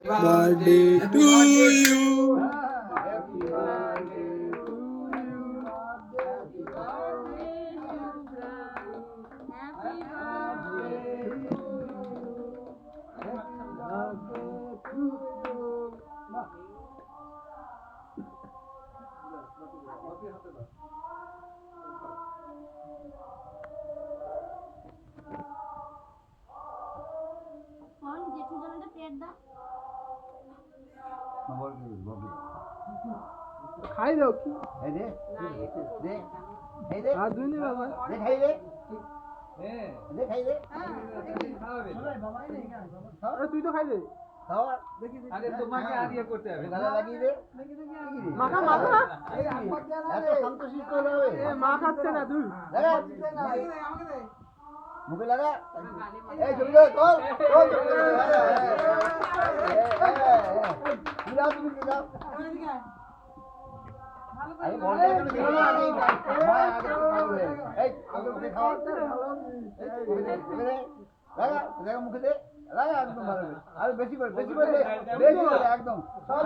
Birthday to you. Happy birthday to you. Happy birthday to you. कौन जेठू जन का पेट दा খাই দাও কি এই দে ना ये तो দে এই দে আর দুই নি বাবা দে খাই দে হ্যাঁ দে খাই দে খাওয়াবে আরে তুই তো খাই দে খাওয়া আরে তোমাকে আর ইয়ে করতে হবে গালা লাগিয়ে দে মাখা মাখা এত সন্তোষী করে হবে এ মা খাচ্ছে না তুই লাগা মুখে লাগা এই ছবি দাও তোল তোল ছবি দাও তুমি কি দাও আরে বলটা তুমি দিও না আগে এই আগে মুখে খাও লাগা লাগা মুখে দে লাগা একদম ভালো আর বেশি করে দে একদম সব